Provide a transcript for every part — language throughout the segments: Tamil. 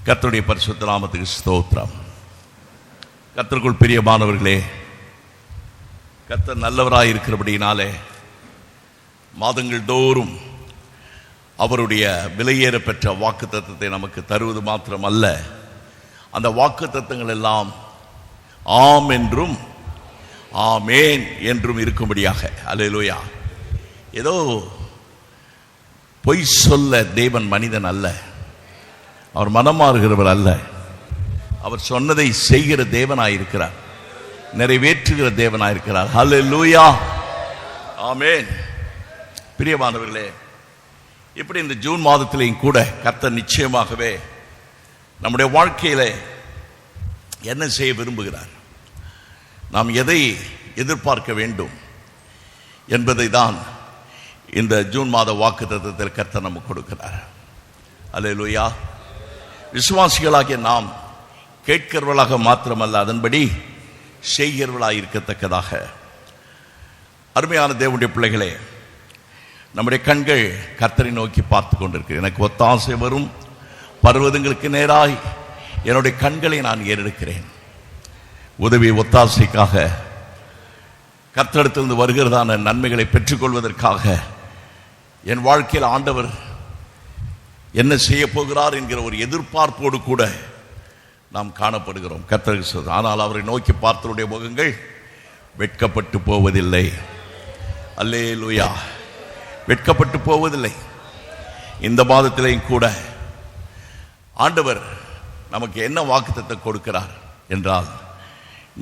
கர்த்தருடைய பரிசுத்த நாமத்துக்கு ஸ்தோத்திரம். கர்த்தருக்குள் பிரியமானவர்களே, கர்த்தர் நல்லவராய் இருக்கிறபடியினாலே மாதங்கள் தோறும் அவருடைய விலையேற பெற்ற வாக்குத்தத்தத்தை நமக்கு தருவது மாத்திரம் அல்ல, அந்த வாக்குத்தத்தங்கள் எல்லாம் ஆம் என்றும் ஆமேன் என்றும் இருக்கும்படியாக. அல்லேலூயா. ஏதோ பொய் சொல்ல தேவன் மனிதன் அல்ல, அவர் மனமாறுகிறவர் அல்ல. அவர் சொன்னதை செய்கிற தேவனாயிருக்கிறார், நிறைவேற்றுகிற தேவனாயிருக்கிறார். ஹல்லேலூயா, ஆமென். பிரியமானவர்களே, இப்படி இந்த ஜூன் மாதத்திலேயும் கூட கர்த்தர் நிச்சயமாகவே நம்முடைய வாழ்க்கையில என்ன செய்ய விரும்புகிறார், நாம் எதை எதிர்பார்க்க வேண்டும் என்பதை தான் இந்த ஜூன் மாத வாக்குத்தத்தத்தில் கர்த்தர் நமக்கு கொடுக்கிறார். அல்லேலூயா. விசுவாசிகளாகிய நாம் கேட்கிறவர்களாக மாத்திரமல்ல, அதன்படி செய்கிறவர்களாக இருக்கத்தக்கதாக. அருமையான தேவனுடைய பிள்ளைகளே, நம்முடைய கண்கள் கர்த்தரை நோக்கி பார்த்து கொண்டிருக்கு. எனக்கு ஒத்தாசை வரும் பர்வதங்களுக்கு நேராய் என்னுடைய கண்களை நான் ஏறெடுக்கிறேன். உதவி ஒத்தாசைக்காக கர்த்தரிடத்திலிருந்து வருகிறதான நன்மைகளை பெற்றுக்கொள்வதற்காக என் வாழ்க்கையில் ஆண்டவர் என்ன செய்ய போகிறார் என்கிற ஒரு எதிர்பார்ப்போடு கூட நாம் காணப்படுகிறோம். கர்த்தருக்கு சொல்ற, ஆனால் அவரை நோக்கி பார்த்தவருடைய முகங்கள் வெட்கப்பட்டு போவதில்லை. அல்லேலூயா, வெட்கப்பட்டு போவதில்லை. இந்த மாதத்திலேயும் கூட ஆண்டவர் நமக்கு என்ன வாக்குத்தத்தம் கொடுக்கிறார் என்றால்,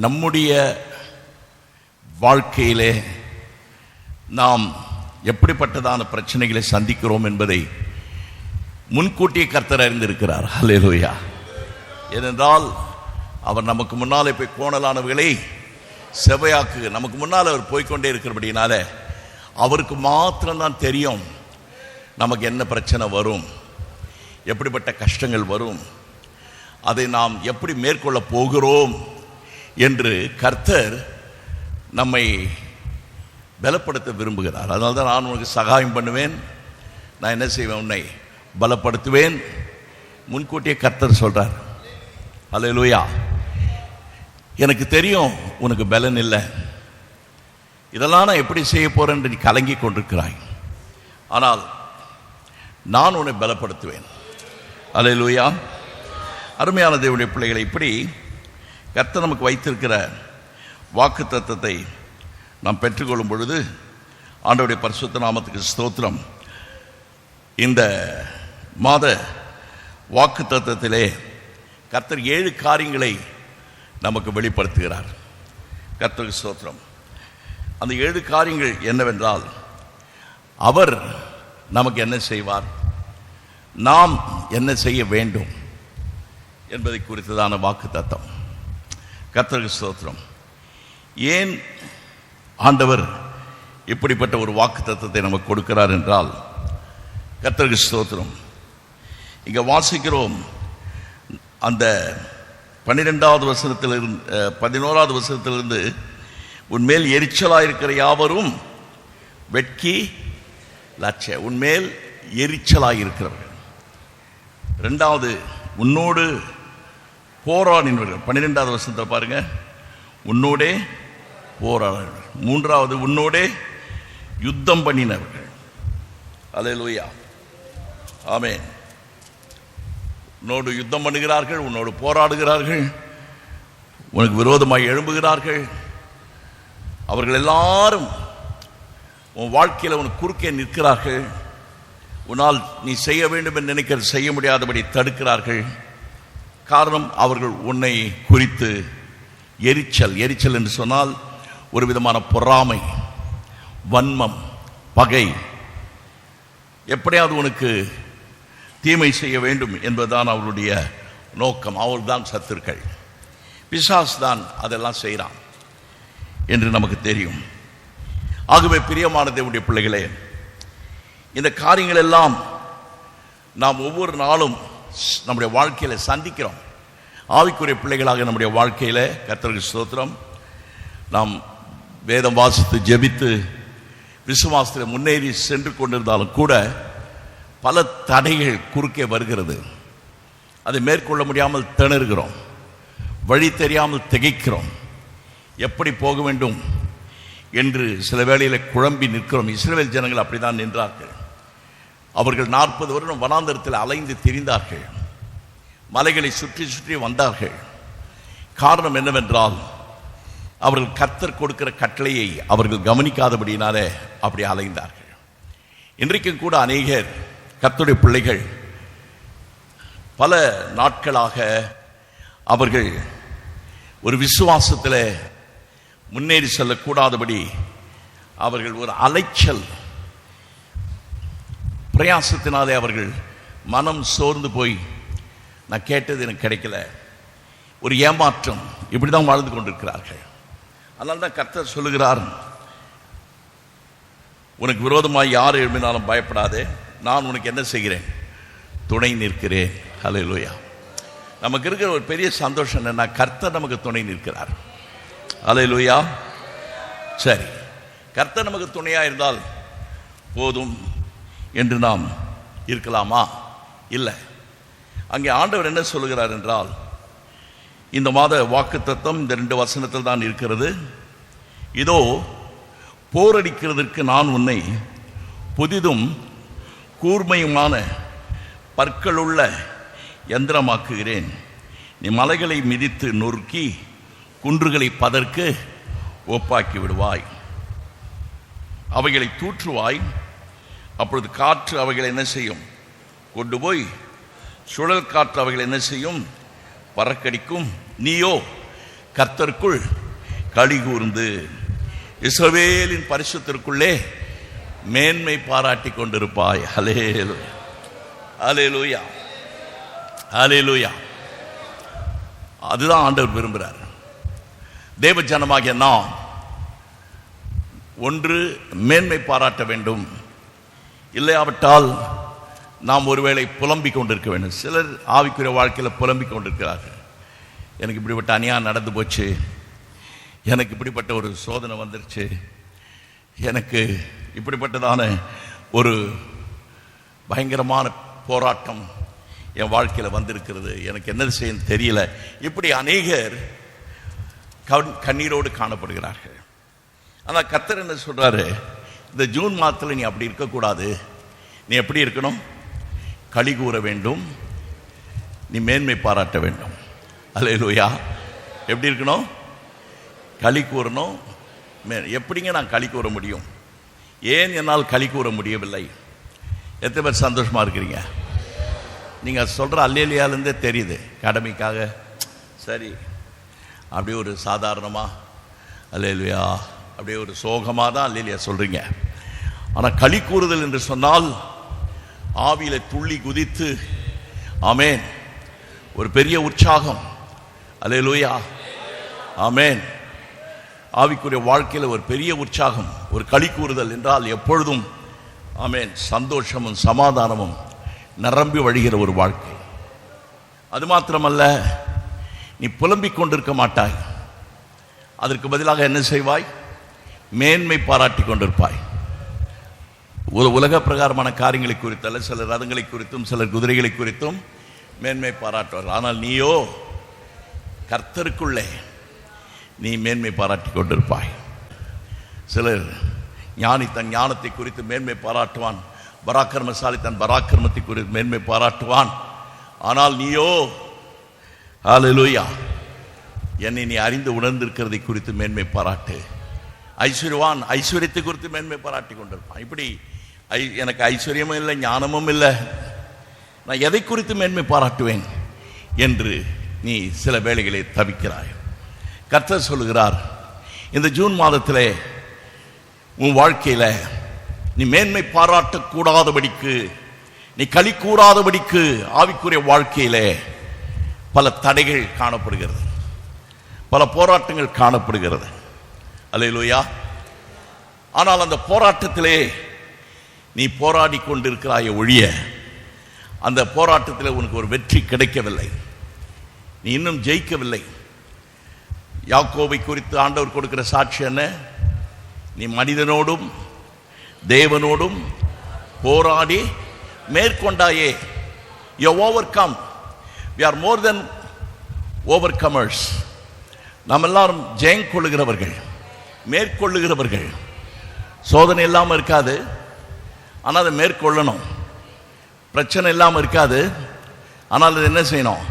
நம்முடைய வாழ்க்கையிலே நாம் எப்படிப்பட்டதான பிரச்சனைகளை சந்திக்கிறோம் என்பதை முன்கூட்டியே கர்த்தர் அறிந்திருக்கிறார். அல்லேலூயா. ஏனென்றால் அவர் நமக்கு முன்னாலே போய் கோணலானவர்களை செவையாக்கு, நமக்கு முன்னால் அவர் போய்கொண்டே இருக்கிறபடினால அவருக்கு மாத்திரம்தான் தெரியும் நமக்கு என்ன பிரச்சனை வரும், எப்படிப்பட்ட கஷ்டங்கள் வரும், அதை நாம் எப்படி மேற்கொள்ள போகிறோம் என்று கர்த்தர் நம்மை பலப்படுத்த விரும்புகிறார். அதனால தான் நான் உனக்கு சகாயம் பண்ணுவேன், நான் என்ன செய்வேன், உன்னை பலப்படுத்துவேன். முன்கூட்டியே கர்த்தர் சொல்றார். அல்லேலூயா. எனக்கு தெரியும் உனக்கு பலன் இல்லை, இதெல்லாம் நான் எப்படி செய்ய போறேன் என்று நீ கலங்கி கொண்டிருக்கிறாய், ஆனால் நான் உன்னை பலப்படுத்துவேன். அல்லேலூயா. அருமையான தேவனுடைய பிள்ளைகளை, இப்படி கர்த்தர் நமக்கு வைத்திருக்கிற வாக்கு தத்தத்தை நாம் பெற்றுக்கொள்ளும் பொழுது ஆண்டவருடைய பரிசுத்த நாமத்துக்கு ஸ்தோத்திரம். இந்த மாத வாக்கு தத்தத்திலே கர்த்தர் 7 காரியங்களை நமக்கு வெளிப்படுத்துகிறார். கர்த்தருக்கு ஸ்தோத்திரம். அந்த 7 காரியங்கள் என்னவென்றால், அவர் நமக்கு என்ன செய்வார், நாம் என்ன செய்ய வேண்டும் என்பதை குறித்ததான வாக்கு தத்தம். கர்த்தருக்கு ஸ்தோத்திரம். ஏன் ஆண்டவர் இப்படிப்பட்ட ஒரு வாக்கு தத்தத்தை நமக்கு கொடுக்கிறார் என்றால், கர்த்தருக்கு ஸ்தோத்திரம், இங்க வாசிக்கிறோம், அந்த 12வது வசனத்திலிருந்து 11வது வசனத்திலிருந்து, உன்மேல் எரிச்சலாயிருக்கிற யாவரும் வெட்கி லட்ச, உன்மேல் எரிச்சலாயிருக்கிறவர்கள். 2வது, உன்னோடு போராடினவர்கள். 12வது வசனத்தை பாருங்க, உன்னோடே போராடினவர்கள். 3வது, உன்னோடே யுத்தம் பண்ணினவர்கள். அல்லேலூயா, ஆமென். உன்னோடு யுத்தம் பண்ணுகிறார்கள், உன்னோடு போராடுகிறார்கள், உனக்கு விரோதமாய் எழும்புகிறார்கள். அவர்கள் எல்லாரும் உன் வாழ்க்கையில் உனக்கு குறுக்கே நிற்கிறார்கள். உன்னால் நீ செய்ய வேண்டும் என்று நினைக்கிறது செய்ய முடியாதபடி தடுக்கிறார்கள். காரணம், அவர்கள் உன்னை குறித்து எரிச்சல். எரிச்சல் என்று சொன்னால் ஒரு விதமான பொறாமை, வன்மம், பகை, எப்படியாவது உனக்கு தீமை செய்ய வேண்டும் என்பதுதான் அவருடைய நோக்கம். அவர்தான் சத்துருக்கள், பிசாசு தான் அதெல்லாம் செய்கிறான் என்று நமக்கு தெரியும். ஆகவே பிரியமான தேவனுடைய பிள்ளைகளே, இந்த காரியங்கள் எல்லாம் நாம் ஒவ்வொரு நாளும் நம்முடைய வாழ்க்கையில சந்திக்கிறோம். ஆவிக்குரிய பிள்ளைகளாக நம்முடைய வாழ்க்கையில கர்த்தருக்கு ஸ்தோத்திரம், நாம் வேதம் வாசித்து ஜெபித்து விசுவாசத்தில் முன்னேறி சென்று கொண்டிருந்தாலும் கூட பல தடைகள் குறுக்கே வருகிறது. அதை மேற்கொள்ள முடியாமல் திணறுகிறோம், வழி தெரியாமல் திகைக்கிறோம், எப்படி போக வேண்டும் என்று சில வேளையில் குழம்பி நிற்கிறோம். இஸ்ரவேல் ஜனங்கள் அப்படித்தான் நின்றார்கள். அவர்கள் 40 வருடம் வனாந்தரத்தில் அலைந்து திரிந்தார்கள், மலைகளை சுற்றி சுற்றி வந்தார்கள். காரணம் என்னவென்றால் அவர்கள் கர்த்தர் கொடுக்கிற கட்டளையை அவர்கள் கவனிக்காதபடியினாலே அப்படி அலைந்தார்கள். இன்றைக்கும் கூட அநேகர் கர்த்தருடைய பிள்ளைகள் பல நாட்களாக அவர்கள் ஒரு விசுவாசத்தில் முன்னேறி செல்லக்கூடாதபடி அவர்கள் ஒரு அலைச்சல் பிரயாசத்தினாலே அவர்கள் மனம் சோர்ந்து போய், நான் கேட்டது எனக்கு கிடைக்கல, ஒரு ஏமாற்றம், இப்படிதான் வாழ்ந்து கொண்டிருக்கிறார்கள். அதனால தான் கர்த்தர் சொல்லுகிறார், உனக்கு விரோதமாக யார் எழுப்பினாலும் பயப்படாதே, நான் உனக்கு என்ன செய்கிறேன், துணை நிற்கிறேன். ஹல்லேலூயா. நமக்கு இருக்கிற ஒரு பெரிய சந்தோஷம் என்னன்னா, கர்த்தர் நமக்கு துணை நிற்கிறார். ஹல்லேலூயா. சரி, கர்த்தர் நமக்கு துணையா இருந்தால் போதும் என்று நாம் இருக்கலாமா? இல்லை. அங்கே ஆண்டவர் என்ன சொல்லுகிறார் என்றால், இந்த மாத வாக்குத்தத்தம் இந்த 2 வசனத்தில் தான் இருக்கிறது. இதோ போரடிக்கிறதற்கு நான் உன்னை புதிதும் கூர்மையுமான பற்களுள்ள யந்திரமாக்குகிறேன். நீ மலைகளை மிதித்து நொறுக்கி குன்றுகளை பதற்கு ஒப்பாக்கி விடுவாய், அவைகளை தூற்றுவாய். அப்பொழுது காற்று அவைகளை என்ன செய்யும், கொண்டு போய் சுழல் காற்று அவைகளை என்ன செய்யும், பறக்கடிக்கும். நீயோ கர்த்தருக்குள் களி கூர்ந்து இஸ்ரவேலின் பரிசுத்திற்குள்ளே மேன்மை பாராட்டி கொண்டிருப்பாய். ஹல்லேலூயா, ஹல்லேலூயா, ஹல்லேலூயா. அதுதான் ஆண்டவர் விரும்புகிறார். தேவ ஜனமாகிய நாம் ஒன்று மேன்மை பாராட்ட வேண்டும், இல்லையாவிட்டால் நாம் ஒருவேளை புலம்பிக் கொண்டிருக்க வேண்டும். சிலர் ஆவிக்குரிய வாழ்க்கையில் புலம்பிக் கொண்டிருக்கிறார்கள். எனக்கு இப்படிப்பட்ட அநியாயம் நடந்து போச்சு, எனக்கு இப்படிப்பட்ட ஒரு சோதனை வந்துருச்சு, எனக்கு இப்படிப்பட்டதான ஒரு பயங்கரமான போராட்டம் என் வாழ்க்கையில் வந்திருக்கிறது, எனக்கு என்ன செய்ய தெரியல. இப்படி அநேகர் கண்ணீரோடு காணப்படுகிறார்கள். ஆனால் கர்த்தர் என்ன சொல்றாரு, இந்த ஜூன் மாதத்தில் நீ அப்படி இருக்கக்கூடாது. நீ எப்படி இருக்கணும், களி கூற வேண்டும், நீ மேன்மை பாராட்ட வேண்டும். அல்லேலூயா. எப்படி இருக்கணும், களி கூறணும். எப்படிங்க நான் களி கூற முடியும்? ஏன் என்னால் களி கூற முடியவில்லை? எத்தனை பேர் சந்தோஷமா இருக்கிறீங்க? நீங்க சொல்ற அல்லேலியாலேருந்தே தெரியுது. கடமைக்காக சரி, அப்படியே ஒரு சாதாரணமா அல்லேலூயா, அப்படியே ஒரு சோகமாக தான் அல்லேலியா சொல்றீங்க. ஆனால் களி கூறுதல் என்று சொன்னால் ஆவியில துள்ளி குதித்து, ஆமேன், ஒரு பெரிய உற்சாகம். அல்லேலூயா, ஆமேன். ஆவிக்குரிய வாழ்க்கையில் ஒரு பெரிய உற்சாகம், ஒரு களி கூறுதல் என்றால் எப்பொழுதும் ஆமேன் சந்தோஷமும் சமாதானமும் நிரம்பி வழிகிற ஒரு வாழ்க்கை. அது மாத்திரமல்ல, நீ புலம்பிக் கொண்டிருக்க மாட்டாய். அதற்கு பதிலாக என்ன செய்வாய், மேன்மை பாராட்டி கொண்டிருப்பாய். உலக பிரகாரமான காரியங்களை குறித்தல்ல, சிலர் ரதங்களை குறித்தும் சிலர் குதிரைகளை குறித்தும் மேன்மை பாராட்டுவார்கள். ஆனால் நீயோ கர்த்தருக்குள்ளே நீ மேன்மை பாராட்டி கொண்டிருப்பாய். சிலர் ஞானி தன் ஞானத்தை குறித்து மேன்மை பாராட்டுவான், பராக்கிரமசாலி தன் பராக்கிரமத்தை குறித்து மேன்மை பாராட்டுவான். ஆனால் நீயோ ஹல்லேலூயா, என்னை நீ அறிந்து உணர்ந்திருக்கிறதை குறித்து மேன்மை பாராட்டு. ஐஸ்வர்யவான் ஐஸ்வர்யத்தை குறித்து மேன்மை பாராட்டி கொண்டிருப்பான். இப்படி எனக்கு ஐஸ்வர்யமும் இல்லை, ஞானமும் இல்லை, நான் எதை குறித்து மேன்மை பாராட்டுவேன் என்று நீ சில வேளைகளை தவிக்கிறாய். கர்த்தர் சொல்லுகிறார், இந்த ஜூன் மாதத்திலே உன் வாழ்க்கையில நீ மேன்மை பாராட்டக்கூடாதபடிக்கு, நீ களி கூறாதபடிக்கு ஆவிக்குரிய வாழ்க்கையிலே பல தடைகள் காணப்படுகிறது, பல போராட்டங்கள் காணப்படுகிறது. அல்லேலூயா. ஆனால் அந்த போராட்டத்திலே நீ போராடி கொண்டிருக்கிறாய் ஒழிய அந்த போராட்டத்தில் உனக்கு ஒரு வெற்றி கிடைக்கவில்லை, நீ இன்னும் ஜெயிக்கவில்லை. யாக்கோபை குறித்து ஆண்டவர் கொடுக்கிற சாட்சி என்ன? நீ மனிதனோடும் தேவனோடும் போராடி மேற்கொண்டாயே. You overcome we are more than overcomers. நாம் எல்லாரும் ஜெயம் கொள்ளுகிறவர்கள், மேற்கொள்ளுகிறவர்கள். சோதனை இல்லாமல் இருக்காது, ஆனால் அதை மேற்கொள்ளணும். பிரச்சனை இல்லாமல் இருக்காது, ஆனால் அதை என்ன செய்யணும்?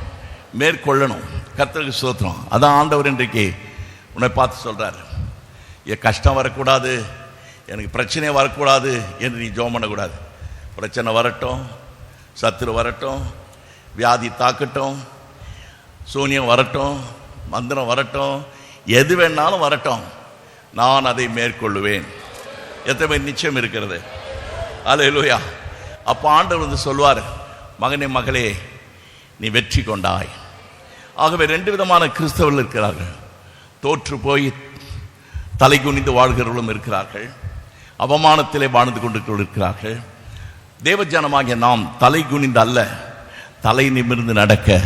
மேற்கொள்ளணும். கர்த்தருக்கு ஸ்தோத்திரம். அதான் ஆண்டவர் இன்றைக்கு உன்னை பார்த்து சொல்றார், என் கஷ்டம் வரக்கூடாது, எனக்கு பிரச்சனை வரக்கூடாது என்று நீ ஜெபம் பண்ணக்கூடாது. பிரச்சனை வரட்டும், சத்துரு வரட்டும், வியாதி தாக்கட்டும், சூனியம் வரட்டும், மந்திரம் வரட்டும், எது வேணாலும் வரட்டும், நான் அதை மேற்கொள்ளுவேன். எத்தனை நிச்சயம் இருக்கிறது? அல்லேலூயா. அப்போ ஆண்டவர் வந்து சொல்வார், மகனே மகளே நீ வெற்றி கொண்டாய். ஆகவே 2 விதமான கிறிஸ்தவர்கள் இருக்கிறார்கள். தோற்று போய் தலை குனிந்து வாழ்கிறவர்களும் இருக்கிறார்கள், அவமானத்திலே வாழ்ந்து கொண்டிருக்கிறார்கள். தேவஜனமாகிய நாம் தலை குனிந்து அல்ல, தலை நிமிர்ந்து நடக்க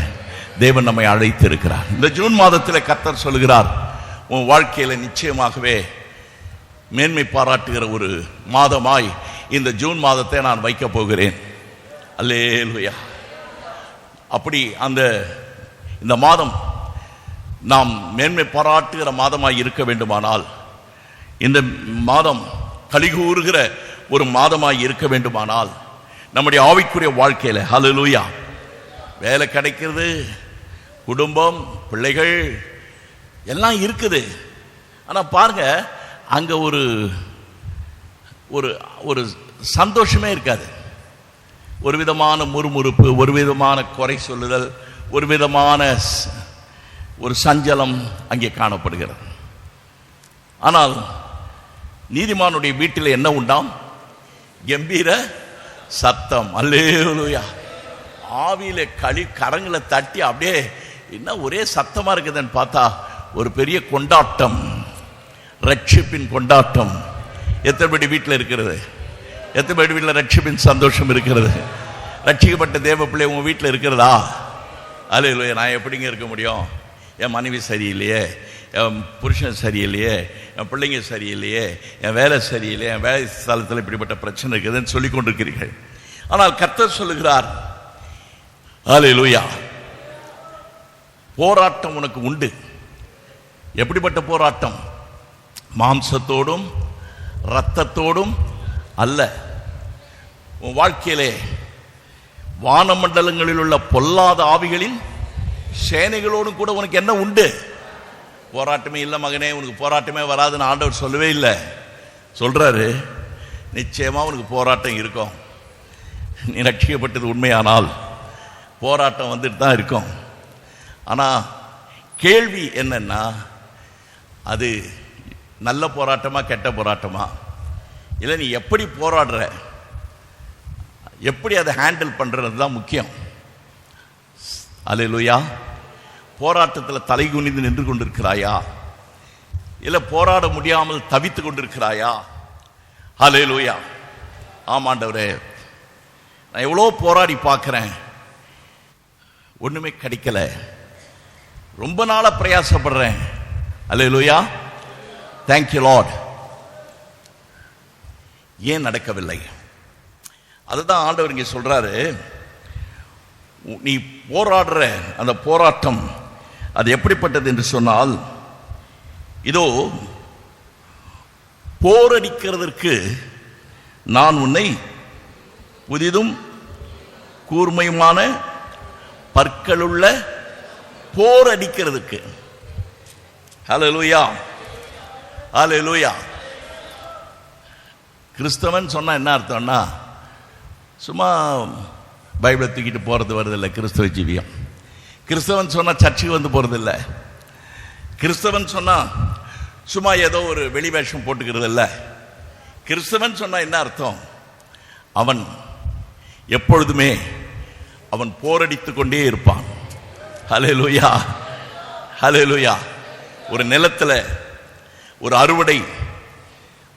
தேவன் நம்மை அழைத்து இருக்கிறார். இந்த ஜூன் மாதத்தில் கர்த்தர் சொல்கிறார், உன் வாழ்க்கையில நிச்சயமாகவே மேன்மை பாராட்டுகிற ஒரு மாதமாய் இந்த ஜூன் மாதத்தை நான் வைக்க போகிறேன். அல்லேலூயா. அப்படி இந்த மாதம் நாம் மேன்மை பாராட்டுகிற மாதமாய் இருக்க வேண்டுமானால், இந்த மாதம் கலிகூறுகிற ஒரு மாதமாய் இருக்க வேண்டுமானால், நம்முடைய ஆவிக்குரிய வாழ்க்கையில ஹல்லேலூயா, வேலை கிடைக்கிறது, குடும்பம், பிள்ளைகள் எல்லாம் இருக்குது. ஆனா பாருங்க, அங்க ஒரு ஒரு சந்தோஷமே இருக்காது. ஒரு விதமான முறுமுறுப்பு, ஒரு விதமான குறை சொல்லுதல், ஒரு விதமான ஒரு சஞ்சலம் அங்கே காணப்படுகிறது. ஆனால் நீதிமானுடைய வீட்டில் என்ன உண்டாம்? கம்பீர சத்தம். அல்லேலூயா. ஆவியில கரங்களை தட்டி அப்படியே என்ன ஒரே சத்தமா இருக்குதுன்னு பார்த்தா ஒரு பெரிய கொண்டாட்டம், ரட்சிப்பின் கொண்டாட்டம். எத்தனை பேர் வீட்டில் இருக்கிறது? எத்தனை பேர் வீட்டில் ரட்சிப்பின் சந்தோஷம் இருக்கிறது? ரட்சிக்கப்பட்ட தேவ பிள்ளை உங்க வீட்டில் இருக்கிறதா? அல்லேலூயா. நான் எப்படிங்க இருக்க முடியும்? என் மனைவி சரியில்லையே, என் புருஷன் சரியில்லையே, என் பிள்ளைங்க சரியில்லையே, என் வேலை சரியில்லையே, என் வேலை ஸ்தலத்தில் இப்படிப்பட்ட பிரச்சனை இருக்குதுன்னு சொல்லிக் கொண்டிருக்கிறீர்கள். ஆனால் கர்த்தர் சொல்லுகிறார், அல்லேலூயா, போராட்டம் உனக்கு உண்டு. எப்படிப்பட்ட போராட்டம்? மாம்சத்தோடும் இரத்தத்தோடும் அல்ல. உன் வாழ்க்கையிலே வானமண்டலங்களில் உள்ள பொல்லாத ஆவிகளின் சேனைகளோடும் கூட உனக்கு என்ன உண்டு? போராட்டமே இல்லை மகனே, உனக்கு போராட்டமே வராதுன்னு ஆண்டவர் சொல்லவே இல்லை. சொல்றாரு, நிச்சயமா உனக்கு போராட்டம் இருக்கும். நீ ரட்சிக்கப்பட்டது உண்மையானால் போராட்டம் வந்துட்டு தான் இருக்கும். ஆனா கேள்வி என்னன்னா, அது நல்ல போராட்டமா கெட்ட போராட்டமா? இல்லை நீ எப்படி போராடுற, எப்படி அதை ஹேண்டில் பண்றது தான் முக்கியம். அல்லேலூயா. போராட்டத்தில் தலை குனிந்து நின்று கொண்டிருக்கிறாயா, இல்லை போராட முடியாமல் தவித்து கொண்டிருக்கிறாயா? அல்லேலூயா. ஆமாண்டவரே, நான் எவ்வளோ போராடி பார்க்கிறேன், ஒண்ணுமே கிடைக்கல, ரொம்ப நாளா பிரயாசப்படுறேன். அல்லேலூயா. Thank you Lord. ஏன் நடக்கவில்லை? அதுதான் ஆண்டவர் இங்கே சொல்றாரு, நீ போராடுற அந்த போராட்டம் அது எப்படிப்பட்டது என்று சொன்னால், இதோ போரடிக்கிறதற்கு நான் உன்னை புதிதும் கூர்மையுமான பற்களுள்ள போரடிக்கிறதுக்கு. ஹல்லேலூயா, ஹல்லேலூயா. கிறிஸ்தவன் சொன்னா என்ன அர்த்தம்னா, சும்மா பைபிளை தூக்கிட்டு போறது வருதில்லை கிறிஸ்தவ ஜீவியம். கிறிஸ்தவன் சொன்னா சர்ச்சுக்கு வந்து போறதில்லை. கிறிஸ்தவன் சொன்னா சும்மா ஏதோ ஒரு வெளி வேஷம் போட்டுக்கிறது இல்லை. கிறிஸ்தவன் சொன்னா என்ன அர்த்தம்? அவன் எப்பொழுதுமே அவன் போரடித்துக் கொண்டே இருப்பான். ஹல்லேலூயா, ஹல்லேலூயா. ஒரு நிலத்துல ஒரு அறுவடை,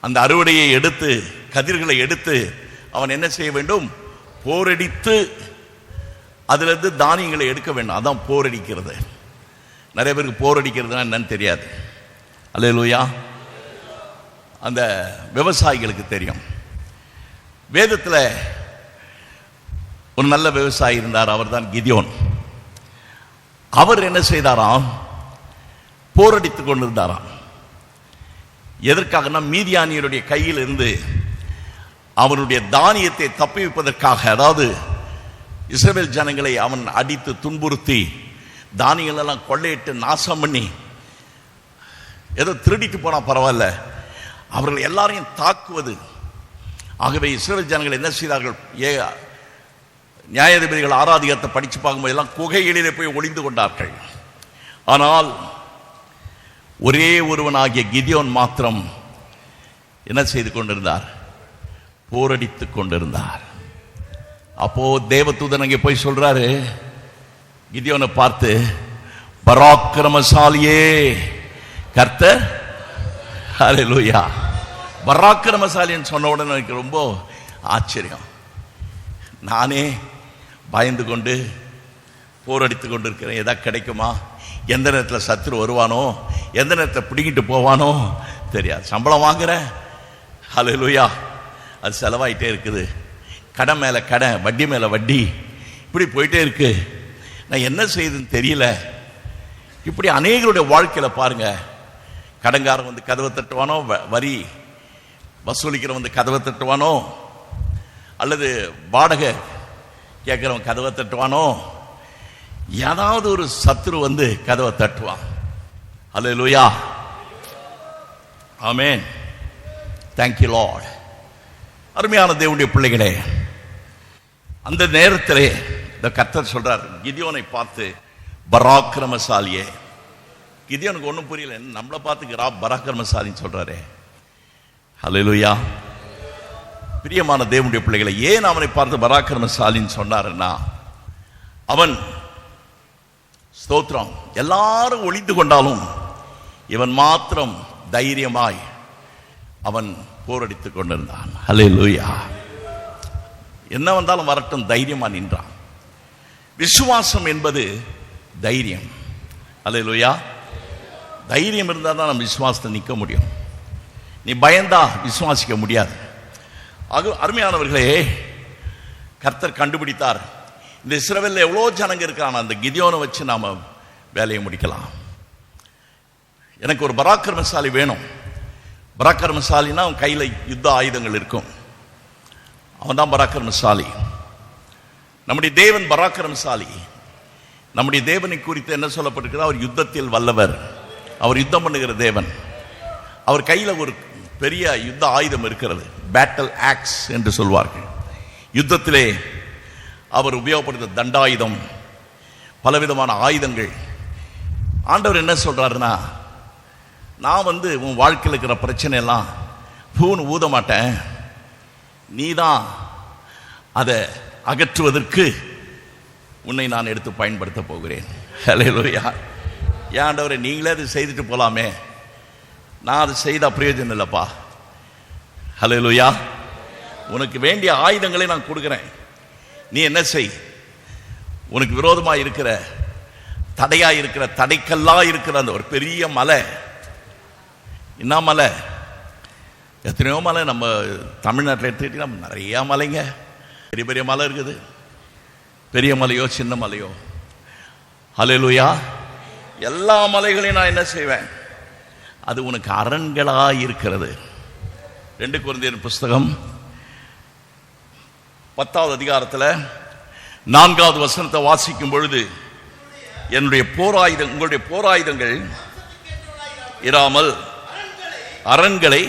அந்த அறுவடையை எடுத்து கதிர்களை எடுத்து அவன் என்ன செய்ய வேண்டும்? போரடித்து அதிலிருந்து தானியங்களை எடுக்க வேண்டும். அதான் போரடிக்கிறது. நிறைய பேருக்கு போரடிக்கிறதுனா என்னன்னு தெரியாது. அல்லேலூயா. அந்த விவசாயிகளுக்கு தெரியும். வேதத்தில் ஒரு நல்ல விவசாயி இருந்தார், அவர் தான் கிதியோன். அவர் என்ன செய்தாராம்? போரடித்துக் கொண்டிருந்தாராம். எதற்காக? மீதியானியருடைய கையில் இருந்து அவனுடைய தானியத்தை தப்பிப்பதற்காக. அதாவது இஸ்ரவேல் ஜனங்களை அவன் அடித்து துன்புறுத்தி தானியங்கள் எல்லாம் கொள்ளையிட்டு நாசம் பண்ணி, ஏதோ திருடிட்டு போனா பரவாயில்ல, அவர்கள் எல்லாரையும் தாக்குவது. ஆகவே இஸ்ரவேல் ஜனங்கள் என்ன செய்தார்கள்? நியாயாதிபதிகள் 6 அதிகாரத்தை படிச்சு பார்க்கும்போது எல்லாம் குகைகளிலே போய் ஒளிந்து கொண்டார்கள். ஆனால் ஒரே ஒருவனாகிய கிதியோன் மாத்திரம் என்ன செய்து கொண்டிருந்தார்? போரடித்துக் கொண்டிருந்தார். அப்போ தேவதூதன் அங்கே போய் சொல்றாரு கிதியோனை பார்த்து, பராக்கிரமசாலியே கர்த்தர். ஹல்லேலூயா. பராக்கிரமசாலின்னு சொன்ன உடனே எனக்கு ரொம்ப ஆச்சரியம். நானே பயந்து கொண்டு போரடித்து கொண்டு இருக்கிறேன். எதா கிடைக்குமா? எந்த நேரத்தில் சத்துரு வருவானோ, எந்த நேரத்தில் பிடிக்கிட்டு போவானோ தெரியாது. சம்பளம் வாங்குறேன், ஹல்லேலூயா, அது செலவாயிட்டே இருக்குது. கடன் மேலே கடன், வட்டி மேலே வட்டி, இப்படி போயிட்டே இருக்கு. நான் என்ன செய்யுதுன்னு தெரியல. இப்படி அநேகருடைய வாழ்க்கையில் பாருங்க, கடன்காரன் வந்து கதவை தட்டுவானோ, வரி வசூலிக்கிறவன் வந்து கதவை தட்டுவானோ, அல்லது வாடகை கேட்கிறவன் கதவை தட்டுவானோ, ஏதாவது ஒரு சத்துரு வந்து கதவை தட்டுவான். ஹல்லேலூயா, ஆமென், தேங்க் யூ லார்ட். அருமையான தேவனுடைய பிள்ளைகளே, அந்த நேரத்திலே இந்த கர்த்தர் சொல்றார் கிதியோனை பார்த்து, பராக்கிரமசாலியே. கிதியோனுக்கு ஒன்றும் புரியல, நம்மளை பார்த்து பராக்கிரமசாலின்னு சொல்றாரு. ஹல்லேலூயா. பிரியமான தேவனுடைய பிள்ளைகளை, ஏன் அவனை பார்த்து பராக்கிரமசாலின்னு சொன்னாருன்னா, அவன் ஸ்தோத்திரம், எல்லாரும் ஒளிந்து கொண்டாலும் இவன் மாத்திரம் தைரியமாய் அவன் போரடித்துக் கொண்டிருந்தான். ஹல்லேலூயா. என்ன வந்தாலும் வரட்டும், தைரியமா நின்றான். விசுவாசம் என்பது தைரியம். ஹல்லேலூயா. தைரியம் இருந்தால் தான் நம்ம விசுவாசத்தை நிற்க முடியும். நீ பயந்தா விசுவாசிக்க முடியாது. அருமையானவர்களே, கர்த்தர் கண்டுபிடித்தார், இந்த இஸ்ரவேல்ல எவ்வளோ ஜனங்க இருக்கிறான், அந்த கிதியோனை வச்சு நாம வேலையை முடிக்கலாம். எனக்கு ஒரு பராக்கிரமசாலி வேணும். பராக்கிரமசாலின்னா அவன் கையில் யுத்த ஆயுதங்கள் இருக்கும், அவன் தான் பராக்கிரமசாலி. நம்முடைய தேவன் பராக்கிரமசாலி. நம்முடைய தேவனை குறித்து என்ன சொல்லப்பட்டிருக்கிறது? அவர் யுத்தத்தில் வல்லவர், அவர் யுத்தம் பண்ணுகிற தேவன். அவர் கையில் ஒரு பெரிய யுத்த ஆயுதம் இருக்கிறது, பேட்டல் ஆக்ஸ் என்று சொல்வார்கள். யுத்தத்திலே அவர் உபயோகப்படுத்த தண்டாயுதம், பலவிதமான ஆயுதங்கள். ஆண்டவர் என்ன சொல்றாருன்னா, நான் வந்து உன் வாழ்க்கையில் இருக்கிற பிரச்சனை எல்லாம் பூன்னு ஊத மாட்டேன், நீ தான் அதை அகற்றுவதற்கு உன்னை நான் எடுத்து பயன்படுத்த போகிறேன். ஹல்லேலூயா. ஏன் ஆண்டவரே, நீங்களே அதை செய்துட்டு போலாமே, நான் அதை செய்த பிரயோஜனம் இல்லைப்பா. ஹல்லேலூயா. உனக்கு வேண்டிய ஆயுதங்களை நான் கொடுக்குறேன், நீ என்ன செய்? உனக்கு விரோதமாக இருக்கிற, தடையா இருக்கிற, தடைக்கல்லா இருக்கிற அந்த ஒரு பெரிய மலை, என்ன மலை? எத்தனையோ மலை நம்ம தமிழ்நாட்டில் எடுத்துக்கிட்டீங்கன்னா நிறையா மலைங்க, பெரிய பெரிய மலை இருக்குது. பெரிய மலையோ சின்ன மலையோ, ஹல்லேலூயா, எல்லா மலைகளையும் நான் என்ன செய்வேன்? அது உனக்கு அரண்களாக இருக்கிறது. 2 கொரிந்தியர் புஸ்தகம் 10வது அதிகாரத்தில் 4வது வசனத்தை வாசிக்கும் பொழுது, என்னுடைய போராயுதம், உங்களுடைய போராயுதங்கள் இராமல் அரண்களை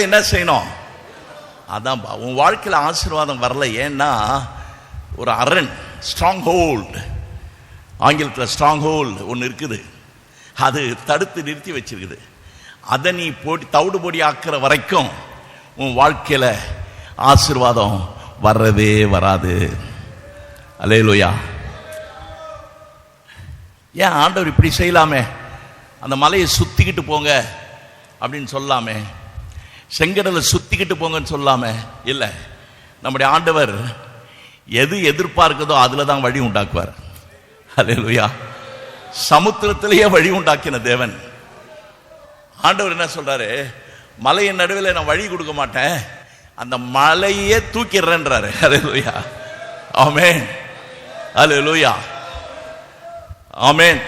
என்ன செய்யணும்? அதான் உன் வாழ்க்கையில் ஆசீர்வாதம் வரல. ஏன்னா ஒரு அரண், ஸ்ட்ராங் ஹோல்டு, ஆங்கிலத்தில் ஸ்ட்ராங் ஹோல்டு ஒன்று இருக்குது, அது தடுத்து நிறுத்தி வச்சிருக்குது. அதை நீ போட்டி தவிடு பொடி ஆக்கிற வரைக்கும் உன் வாழ்க்கையில் ஆசீர்வாதம் வர்றதே வராது. அல்லேலூயா. ஏன் ஆண்டவர் இப்படி செய்யலாமே? அந்த மலையை சுத்திக்கிட்டு போங்க அப்படின்னு சொல்லாமே, செங்கடலை சுத்திக்கிட்டு போங்கன்னு சொல்லாமே. இல்லை, நம்முடைய ஆண்டவர் எது எதிர்பார்க்குதோ அதில் தான் வழி உண்டாக்குவார். அல்லேலூயா. சமுத்திரத்திலேயே வழி உண்டாக்கின தேவன் ஆண்டவர் என்ன சொல்றாரு? மலையின் நடுவில் நான் வழி கொடுக்க மாட்டேன், அந்த மலையே தூக்கிடுறேன்றாரு. அல்லேலூயா, ஆமென். அல்லேலூயா. ஆமென்.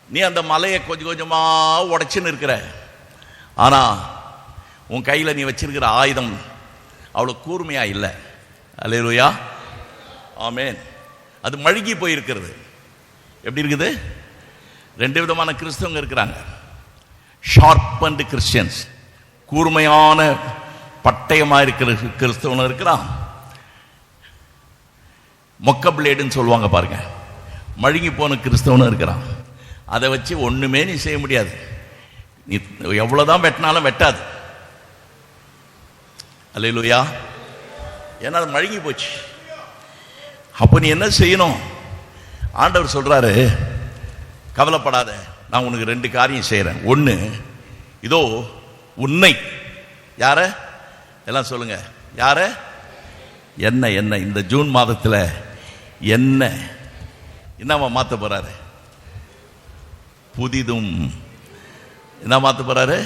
நீ அந்த மலையை கொஞ்சம் கொஞ்சமா உடைச்சுன்னு இருக்கிற, ஆனா உன் கையில நீ வச்சிருக்கிற ஆயுதம் அவ்வளவு கூர்மையா இல்லை. அல்லேலூயா. ஆமென். அது மழுகி போயிருக்கிறது. எப்படி இருக்குது? ரெண்டு விதமான கிறிஸ்தவங்க இருக்கிறாங்க. ஷார்பன்டு கிறிஸ்டியன்ஸ், கூர்மையான பட்டயமா இருக்கிற கிறிஸ்தவன் இருக்கிறான். மொக்க பிளேடுன்னு சொல்லுவாங்க பாருங்க, மழுங்கி போன கிறிஸ்தவனும் இருக்கிறான். அதை வச்சு ஒண்ணுமே நீ செய்ய முடியாது. நீ எவ்வளவுதான் வெட்டினாலும் வெட்டாது. அல்லேலூயா. ஏன்னா அது மழுங்கி போச்சு. அப்ப நீ என்ன செய்யணும்? ஆண்டவர் சொல்றாரு, கவலைப்படாத, நான் உனக்கு ரெண்டு காரியம் செய்யறேன். ஒண்ணு, இதோ உன்னை, யார எல்லாம் சொல்லுங்க, யார? என்ன? என்ன இந்த ஜூன் மாதத்துல என்ன என்னவா மாத்த போறாரு? புதிதும். என்ன மாத்த போறாரு?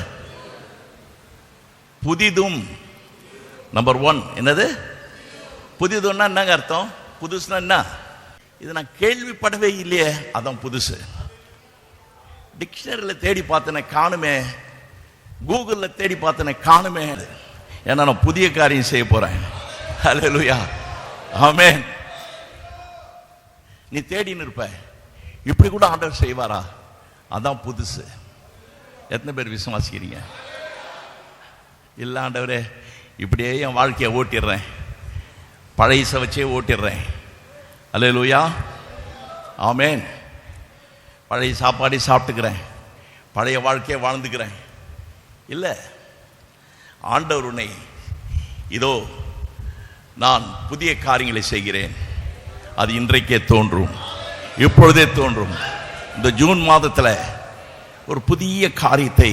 புதிதும். நம்பர் 1 என்னது? புதிதுன்னா என்னங்க அர்த்தம்? புதுசுனா என்ன? இது நான் கேள்விப்படவே இல்லையே, அதான் புதுசு. டிக்ஷனரியில் தேடி பார்த்தனே காணுமே, கூகுளில் தேடி பார்த்தனே காணுமே. ஏன்னா நான் புதிய காரியம் செய்ய போறேன். அல்லேலூயா. ஆமென். நீ தேடின்னு இருப்ப, இப்படி கூட ஆண்டவர் செய்வாரா? அதான் புதுசு. எத்தனை பேர் விசுவாசிக்கிறீங்க? இல்ல ஆண்டவரே, இப்படியே என் வாழ்க்கையை ஓட்டிடுறேன், பழையச வச்சே ஓட்டிடுறேன். அல்லேலூயா. ஆமென். பழைய சாப்பாடை சாப்பிட்டுக்கிறேன், பழைய வாழ்க்கையை வாழ்ந்துக்கிறேன். இல்லை, ஆண்டவர் உன்னை, இதோ நான் புதிய காரியங்களை செய்கிறேன், அது இன்றைக்கே தோன்றும், இப்பொழுதே தோன்றும். இந்த ஜூன் மாதத்துல ஒரு புதிய காரியத்தை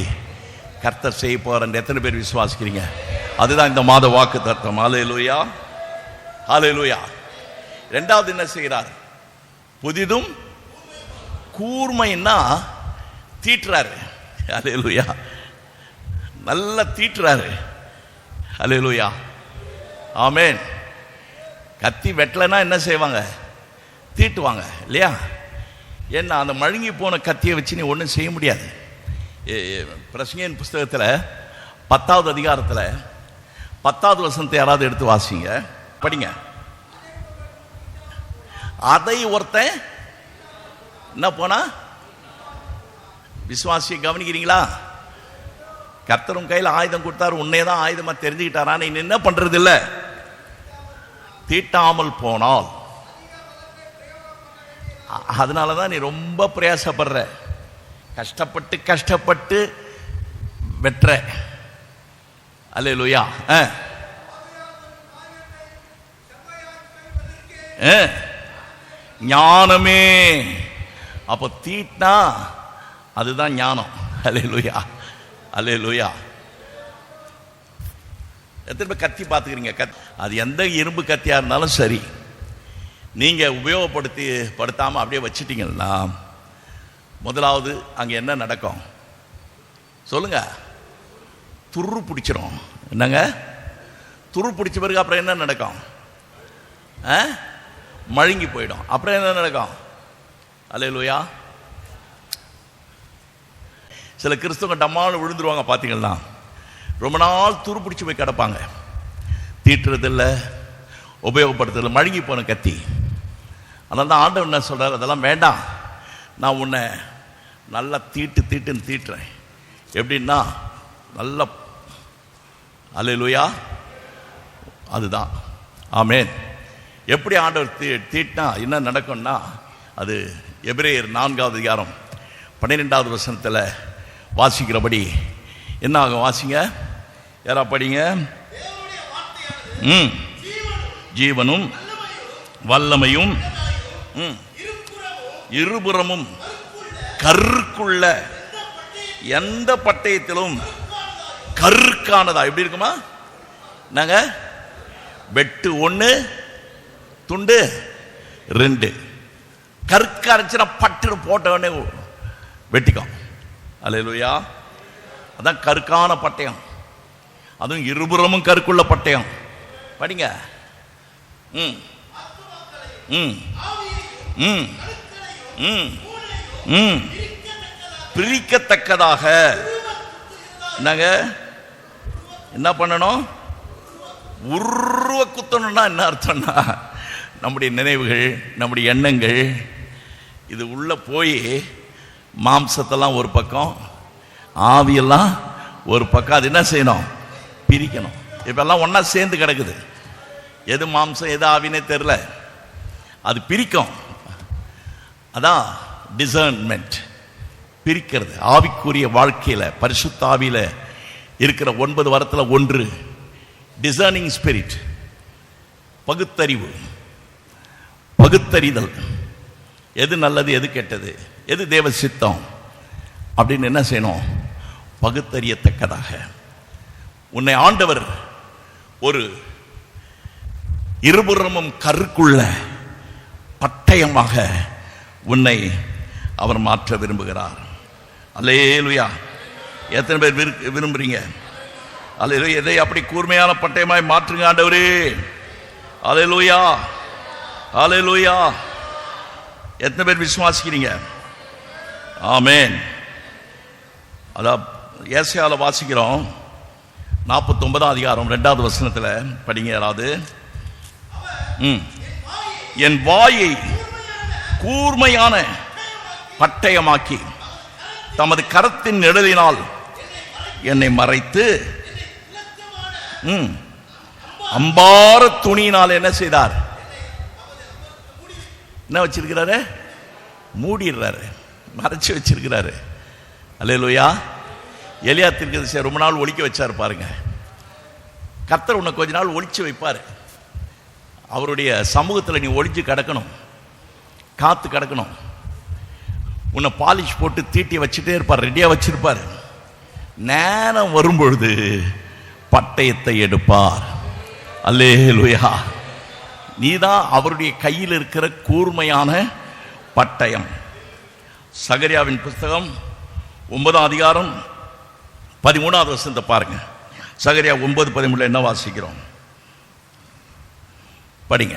கர்த்தர் செய்ய போறார். எத்தனை பேர் விசுவாசிக்கிறீங்க? அதுதான் இந்த மாத வாக்குத்தத்தம். ஹல்லேலூயா. ஹல்லேலூயா. இரண்டாவது என்ன செய்கிறார்? புதிதும் கூர்மைன்னா தீட்டுறாரு. ஹல்லேலூயா. நல்லா தீட்டுறாரு. ஹல்லேலூயா. ஆமென். கத்தி வெட்டலைன்னா என்ன செய்வாங்க? தீட்டுவாங்க இல்லையா? ஏன்னா அந்த மழுங்கி போன கத்தியை வச்சு நீ ஒன்றும் செய்ய முடியாது. பிரசங்கியின் புஸ்தகத்தில் 10வது அதிகாரத்தில் 10வது வசனத்தை யாராவது எடுத்து வாசிங்க, படிங்க. அதை ஒருத்தன் என்ன போனா? விசுவாசியை கவனிக்கிறீங்களா? கர்த்தரும் கையில் ஆயுதம் கொடுத்தாரு, உன்னை தான் ஆயுதமா தெரிஞ்சுக்கிட்டாரா? நீ என்ன பண்றது இல்ல? தீட்டாமல் போனால், அதனாலதான் நீ ரொம்ப பிரயாசப்படுற, கஷ்டப்பட்டு கஷ்டப்பட்டு வெற்ற. அல்லேலூயா. ஞானமே. அப்ப தீட்னா அதுதான் ஞானம். அல்லேலூயா. அல்லேலூயா. எத்தனை பேர் கத்தி பார்த்துக்கிறீங்க? அது எந்த இரும்பு கத்தியா இருந்தாலும் சரி, நீங்க உபயோகப்படுத்தாம அப்படியே வச்சிட்டீங்கன்னா முதலாவது அங்க என்ன நடக்கும் சொல்லுங்க? துரு பிடிச்சிரும். என்னங்க? துரு பிடிச்ச பிறகு அப்புறம் என்ன நடக்கும்? மழுங்கி போயிடும். அப்புறம் என்ன நடக்கும்? அல்லேலூயா. சில கிறிஸ்தவங்க டம்மான்னு விழுந்துருவாங்க பார்த்தீங்கன்னா, ரொம்ப நாள் துரு பிடிச்சி போய் கிடப்பாங்க. தீட்டுறதில்லை, உபயோகப்படுத்துறதில்லை, மழுங்கி போன கத்தி. அதனால தான் ஆண்டவர் என்ன சொல்றாரு? அதெல்லாம் வேண்டாம், நான் உன்னை நல்லா தீட்டுன்னு தீட்டுறேன். எப்படின்னா நல்ல, அல்லேலூயா, அதுதான். ஆமென். எப்படி ஆண்டவர் தீட்டினா என்ன நடக்கும்னா, அது எபிரேயர் 4வது அதிகாரம் 12வது வசனத்தில் வாசிக்கிறபடி என்ன ஆகும்? வாசிங்க, யாரா படிங்க. ஜீவனும் வல்லமையும் இருபுறமும் கருக்குள்ள எந்த பட்டயத்திலும் கருக்கானதா. எப்படி இருக்குமா? நாங்க வெட்டு 1 துண்டு 2 கருக்க அரைச்சினா பட்டு போட்டவனே வெட்டிக்கும். அல்லேலூயா. அதான் கருக்கான பட்டயம், அதுவும் இருபுறமும் கருக்குள்ள பட்டயம். படிங்க. பிரிக்கத்தக்கதாக நாங்க என்ன பண்ணணும்? உருவ குத்தணும்னா என்ன அர்த்தம்னா, நம்முடைய நினைவுகள், நம்முடைய எண்ணங்கள் இது உள்ள போய் மாம்சத்தெல்லாம் ஒரு பக்கம், ஆவியெல்லாம் ஒரு பக்கம். அது என்ன செய்யணும்? பிரிக்கணும். இப்பெல்லாம் ஒன்னா சேர்ந்து கிடக்குது. எது மாம்சம் எது ஆவினே தெரியல. அது பிரிக்கும். அதான் டிசர்ன்மெண்ட், பிரிக்கிறது. ஆவிக்குரிய வாழ்க்கையில பரிசுத்த ஆவியில இருக்கிற 9 வரத்துல ஒன்று டிசர்னிங் ஸ்பிரிட், பகுத்தறிவு, பகுத்தறிதல். எது நல்லது எது கெட்டது, எது தேவ சித்தம் அப்படின்னு என்ன செய்யணும்? பகுத்தறியத்தக்கதாக. உன்னை ஆண்டவர் ஒரு இருபுறமும் கருக்குள்ள பட்டயமாக உன்னை அவர் மாற்ற விரும்புகிறார். அல்லேலூயா. எத்தனை பேர் விரும்புறீங்க? அல்லேலூயா. எதை அப்படி கூர்மையான பட்டயமாய் மாற்றுங்க ஆண்டவரே. அல்லேலூயா, அல்லேலூயா. எத்தனை பேர் விசுவாசிக்கிறீங்க? ஆமென். அதான் ஏசாயால வாசிக்கிறோம். 49ஆம் அதிகாரம் 2வது வசனத்தில் படிங்க யாராவது. என் வாயை கூர்மையான பட்டயமாக்கி தமது கரத்தின் நிழலினால் என்னை மறைத்து அம்பார துணியினால் என்ன செய்தார்? என்ன வச்சிருக்கிறாரு? மூடிடுறாரு, மறைச்சு வச்சிருக்கிறாரு. அல்லேலூயா. எலியா தீர்க்கதரிசியை ரொம்ப நாள் ஒழிக்க வச்சாரு பாருங்க. கர்த்தர் உன்னை கொஞ்ச நாள் ஒழிச்சு வைப்பாரு. அவருடைய சமூகத்தில் நீ ஒழிச்சு கிடக்கணும், காத்து கிடக்கணும். உன்னை பாலிஷ் போட்டு தீட்டி வச்சுட்டே இருப்பார், ரெடியா வச்சிருப்பார். நேரம் வரும்பொழுது பட்டயத்தை எடுப்பார். அல்லேலூயா. நீதான் அவருடைய கையில் இருக்கிற கூர்மையான பட்டயம். சகரியாவின் புஸ்தகம் 9ஆம் அதிகாரம் 13வது வசனத்தை பாருங்க. சகரியா 9:13 என்ன வாசிக்கிறோம்? படிங்க.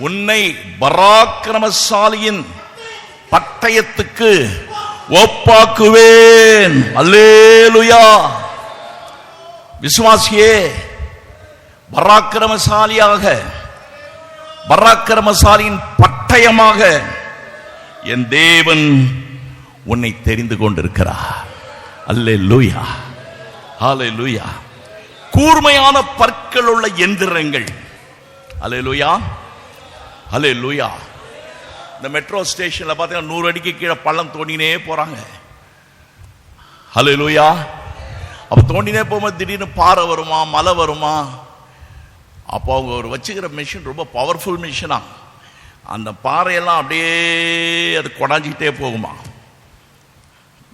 உன்னை பராக்கிரமசாலியின் பட்டயத்துக்கு ஒப்பாக்குவேன். அல்லேலூயா. விசுவாசியே, பராக்கிரமசாலியாக, பராக்கிரமசாலியின் பட்டயமாக என் தேவன் உன்னை தெரிந்து கொண்டிருக்கிறார். அல்லேலூயா, அல்லேலூயா. கூர்மையான பற்கள் உள்ள எந்திரங்கள். அல்லேலூயா, அல்லேலூயா. இந்த மெட்ரோ ஸ்டேஷன்ல பார்த்தீங்கன்னா 100 அடிக்கு கீழே பள்ளம் தோண்டினே போறாங்க. அல்லேலூயா. அப்ப தோண்டினே போகும்போது திடீர்னு பாறை வருமா, மலை வருமா. அப்போ அவங்க ஒரு வச்சுக்கிற மிஷின் ரொம்ப பவர்ஃபுல் மிஷினா. அந்த பாறையெல்லாம் அப்படியே அது கொடாஞ்சிக்கிட்டே போகுமா.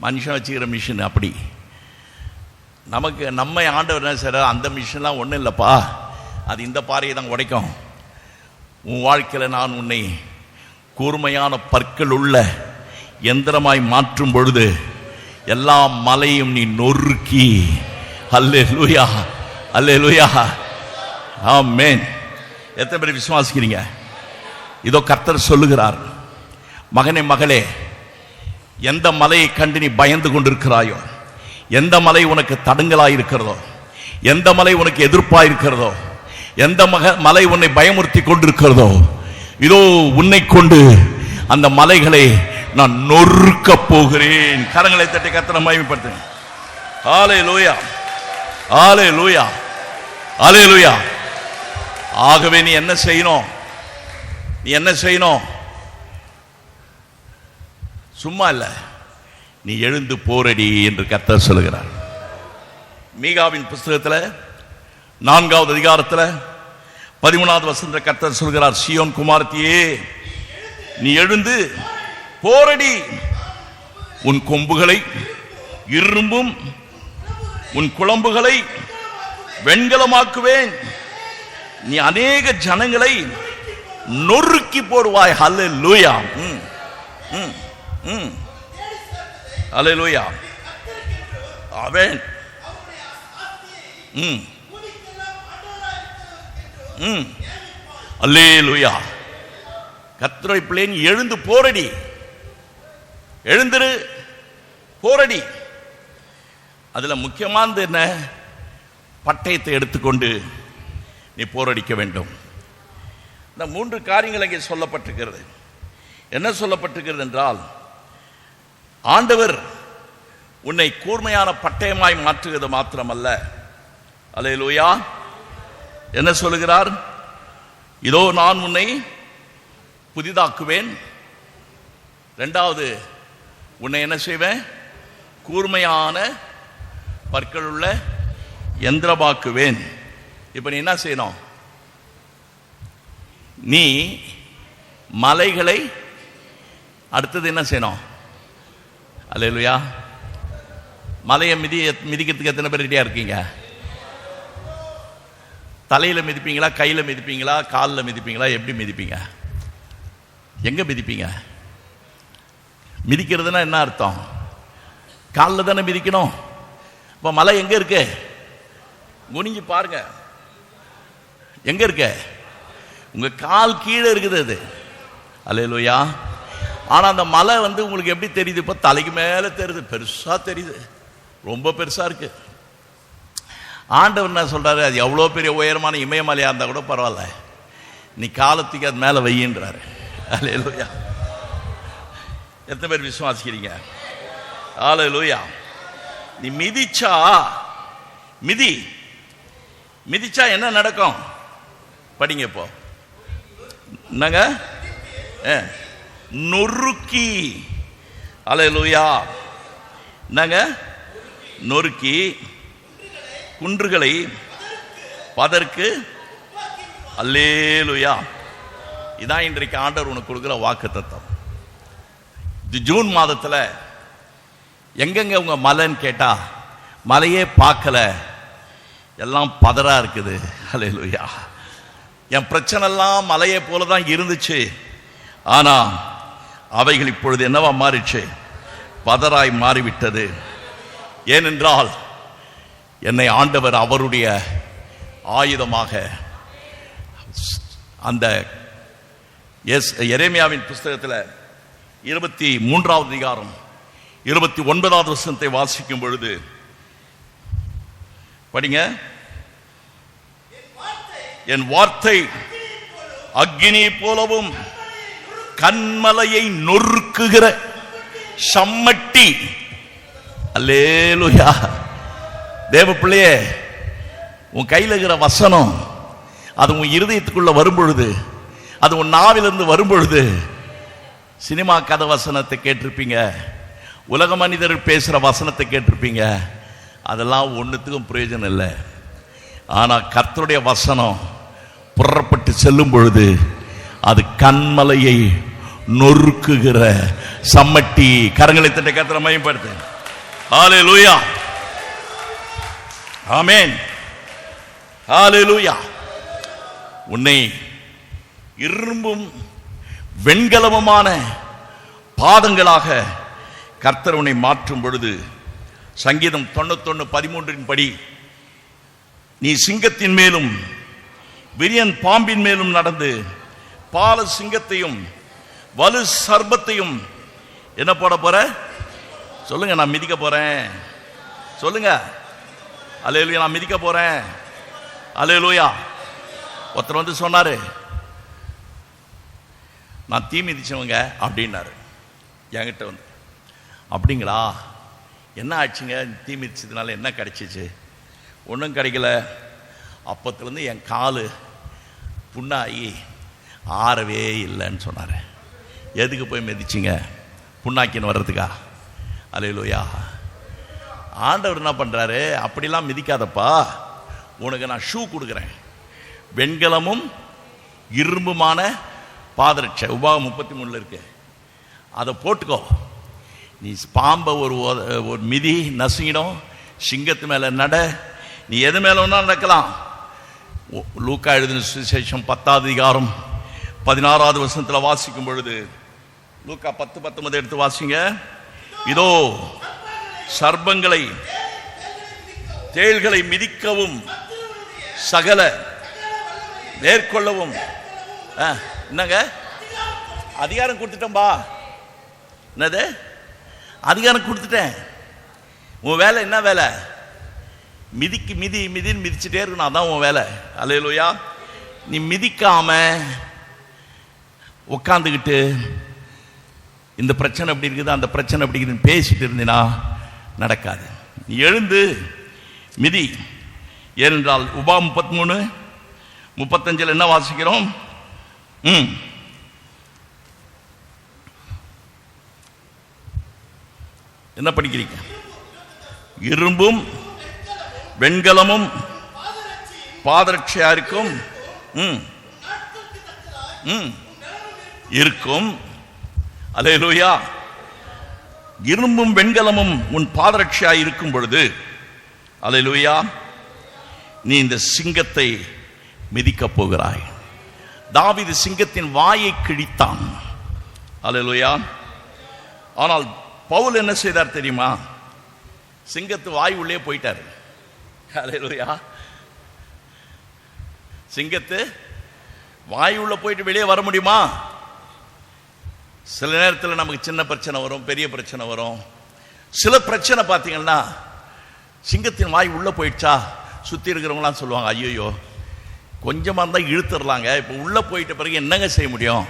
மனுஷன் வச்சுக்கிற மிஷின் அப்படி. நமக்கு நம்ம ஆண்டவர் என்ன சார், அந்த மிஷின்லாம் ஒன்றும் இல்லைப்பா, அது இந்த பாறையை தான் உடைக்கும். உன் வாழ்க்கையில் நான் உன்னை கூர்மையான பற்கள் உள்ள எந்திரமாய் மாற்றும் பொழுது எல்லா மலையும் நீ நொறுக்கி. அல்லேலூயா, அல்லேலூயா, ஆமென். எத்தனை பேர் விசுவாசிக்கிறீங்க? இதோ கர்த்தர் சொல்லுகிறார், மகனே மகளே, எந்த மலையை கண்டு நீ பயந்து கொண்டிருக்கிறாயோ, எந்த மலை உனக்கு தடங்கலாயிருக்கிறதோ, எந்த மலை உனக்கு எதிர்ப்பாயிருக்கிறதோ, எந்த மலை உன்னை பயமுறுத்தி கொண்டிருக்கிறதோ, இதோ உன்னை கொண்டு அந்த மலைகளை நான் நொறுக்க போகிறேன். கரங்களை தட்டி கர்த்தரை மகிமைப்படுத்துங்க. ஹல்லேலூயா, ஹல்லேலூயா, ஹல்லேலூயா. ஆகவே நீ என்ன செய்யணும்? நீ என்ன செய்யணும்? சும்மா இல்ல, நீ எழுந்து போரடி என்று கர்த்தர் சொல்லுகிறார். மீகாவின் புஸ்தகத்தில் 4வது அதிகாரத்தில் 13வது வசனத்தில் கர்த்தர் சொல்கிறார், சீயோன் குமாரத்தியே, நீ எழுந்து போரடி, உன் கொம்புகளை இரும்பும் உன் குளம்புகளை வெண்கலமாக்குவேன். நீ அநேக ஜனங்களை நொறுக்கி போடுவாய். ஹல்லேலூயா. ஹல்லேலூயா. ஆமென். அல்லேலூயா. கர்த்தருடைய பிள்ளைன் எழுந்து போரடி, எழுந்திரு போரடி. அதுல முக்கியமானது என்ன? பட்டயத்தை எடுத்துக்கொண்டு நீ போரடிக்க வேண்டும். இந்த 3 காரியங்கள் இங்கே சொல்லப்பட்டிருக்கிறது. என்ன சொல்லப்பட்டிருக்கிறது என்றால், ஆண்டவர் உன்னை கூர்மையான பட்டயமாய் மாற்றுவது மாத்திரமல்ல, அல்லேலூயா, என்ன சொல்லுகிறார்? இதோ நான் உன்னை புதிதாக்குவேன். 2வது, உன்னை என்ன செய்வேன்? கூர்மையான பற்கள் உள்ள யந்திரமாக்குவேன். இப்ப நீ என்ன செய்யணும்? நீ மலைகளை அடுத்தது என்ன செய்யணும்? அல்லேலூயா. மலையை மிதிக்கிறதுக்கு எத்தனை பேர் ரெடியா இருக்கீங்க? தலையில மிதிப்பீங்களா, கையில மிதிப்பீங்களா, காலில் மிதிப்பீங்களா? எப்படி மிதிப்பீங்க? எங்க மிதிப்பீங்க? மிதிக்கிறதுனா என்ன அர்த்தம்? காலில் தானே மிதிக்கணும். இப்போ மலை எங்க இருக்கு? குனிஞ்சு பாருங்க, எங்க இருக்கு? உங்க கால் கீழே இருக்குது அது. அல்லேலூயா. ஆனா அந்த மலை உங்களுக்கு எப்படி தெரியுது? இப்போ தலைக்கு மேல தெரியுது, பெருசா தெரியுது, ரொம்ப பெருசா இருக்கு. ஆண்டவர் என்ன சொல்றாரு? அது எவ்வளோ பெரிய உயரமான இமயமலையா இருந்தா கூட பரவாயில்ல, நீ காலத்துக்கு அது மேல வையின்றாரு. அல்லேலூயா. எத்தனை பேர் விசுவாசிக்கிறீங்க? அல்லேலூயா. நீ மிதிச்சா என்ன நடக்கும்? படிங்க இப்போ. என்னங்க? நொறுக்கி. அல்லேலூயா. என்னங்க? நொறுக்கி குன்றுகளை பதற்கு. அல்லேலூயா. இதான் இன்றைக்கு ஆண்டவர் உனக்கு கொடுக்கிற வாக்குத்தத்தம். ஜூன் மாதத்துல எங்கெங்க உங்க மலைன்னு கேட்டா, மலையே பார்க்கல, எல்லாம் பதறா இருக்குது. அல்லேலூயா. என் பிரச்சனை எல்லாம் மலையை போலதான் இருந்துச்சு, ஆனா அவைகள் இப்பொழுது என்னவா மாறிச்சு? பதராய் மாறிவிட்டது. ஏனென்றால் என்னை ஆண்டவர் அவருடைய ஆயுதமாக அந்த எரேமியாவின் புஸ்தகத்தில் 23வது அதிகாரம் 29வது வசனத்தை வாசிக்கும் பொழுது படிங்க. என் வார்த்தை அக்கினி போலவும் கன்மலையை நொறுக்குகிற சம்மட்டி. அல்லேலூயா. தேவ பிள்ளையே, உன் கையில் இருக்கிற வசனம் அது உன் இருதயத்துக்குள்ள வரும்பொழுது, அது உன் நாவிலிருந்து வரும்பொழுது, சினிமா கதை வசனத்தை கேட்டிருப்பீங்க, உலக மனிதர் பேசுற வசனத்தை கேட்டிருப்பீங்க, அதெல்லாம் ஒன்றுத்துக்கும் பிரயோஜனம் இல்லை. ஆனா கர்த்தருடைய வசனம் புறப்பட்டு செல்லும் பொழுது அது கன்மலையை நொறுக்குகிற சம்மட்டி. கரங்களை தட்டி கர்த்தரை மகிமைப்படுத்து. ஹல்லேலூயா. ஆமென். ஹல்லேலூயா. உன்னை இரும்பும் வெண்கலமுமான பாதங்களாக கர்த்தர் உன்னை மாற்றும் பொழுது, சங்கீதம் 91:13 படி, நீ சிங்கத்தின் மேலும் விரியன் பாம்பின் மேலும் நடந்து பால சிங்கத்தையும் வலு சர்ப்பத்தையும் என்ன போட போற? சொல்லுங்க, நான் மிதிக்க போறேன். சொல்லுங்க, அல்லேலூயா, நான் மிதிக்க போறேன். அல்லேலூயா. ஒருத்தர் சொன்னாரு, நான் தீ மிதிச்சவங்க அப்படின்னாரு என்கிட்ட அப்படிங்களா? என்ன ஆச்சுங்க? தீ மிதிச்சதுனால என்ன கிடைச்சிச்சு? ஒன்றும் கிடைக்கல. அப்பத்துலேருந்து என் காலு புண்ணாகி ஆறவே இல்லைன்னு சொன்னார். எதுக்கு போய் மிதிச்சிங்க? புண்ணாக்கின்னு வர்றதுக்கா? அல்லேலூயா. ஆண்டவர் என்ன பண்ணுறாரு? அப்படிலாம் மிதிக்காதப்பா, உனக்கு நான் ஷூ கொடுக்குறேன், வெண்கலமும் இரும்புமான பாதரட்சை. உபாகம் 33 இருக்கு, அதை போட்டுக்கோ. நீ பாம்பை ஒரு மிதி நசுங்கிடும், சிங்கத்து மேலே நட, நீ எது மேலே ஒன்றா நடக்கலாம். லூக்கா எழுதின சுவிசேஷம் 10வது அதிகாரம் 16வது வசனத்தில் வாசிக்கும் பொழுது, லூக்கா 10:19 எடுத்து வாசிங்க. இதோ சர்ப்பங்களை தேள்களை மிதிக்கவும் சகல மேற்கொள்ளவும் என்னங்க அதிகாரம் கொடுத்துட்டேன்பா. என்னது அதிகாரம் கொடுத்துட்டேன். உன் வேலை என்ன வேலை? மிதின்னு மிதிச்சுட்டே இருக்கணும். அதான் உன் வேலை. அல்லேலூயா. நீ மிதிக்காம உட்காந்துக்கிட்டு இந்த பிரச்சனை எப்படி இருக்குது, அந்த பிரச்சனை எப்படி இருக்குதுன்னு பேசிட்டு இருந்தீனா நடக்காது. நீ எழுந்து மிதி. ஏனென்றால் உபா 33:35 என்ன வாசிக்கிறோம்? என்ன படிக்கிறீங்க? இரும்பும் வெண்கலமும் பாதரட்சையா இருக்கும் இருக்கும். அல்லேலூயா. இரும்பும் வெண்கலமும் உன் பாதரட்சையா இருக்கும் பொழுது, அல்லேலூயா, நீ இந்த சிங்கத்தை மிதிக்கப் போகிறாய். தாவீது சிங்கத்தின் வாயை கிழித்தான். அல்லேலூயா. ஆனால் பவுல் என்ன செய்தார் தெரியுமா? சிங்கத்து வாய் உள்ளே போயிட்டார். அல்லேலூயா. சிங்கத்து வாய் உள்ள போயிட்டு வெளியே வர முடியுமா? சில நேரத்தில் நமக்கு சின்ன பிரச்சனை வரும், பெரிய பிரச்சனை வரும். சில பிரச்சனை பார்த்தீங்கன்னா சிங்கத்தின் வாய் உள்ள போயிடுச்சா சுற்றி இருக்கிறவங்களாம் சொல்லுவாங்க, ஐயோ கொஞ்சமாக இருந்தால் இழுத்துடலாங்க, இப்போ உள்ளே போயிட்ட பிறகு என்னங்க செய்ய முடியும்?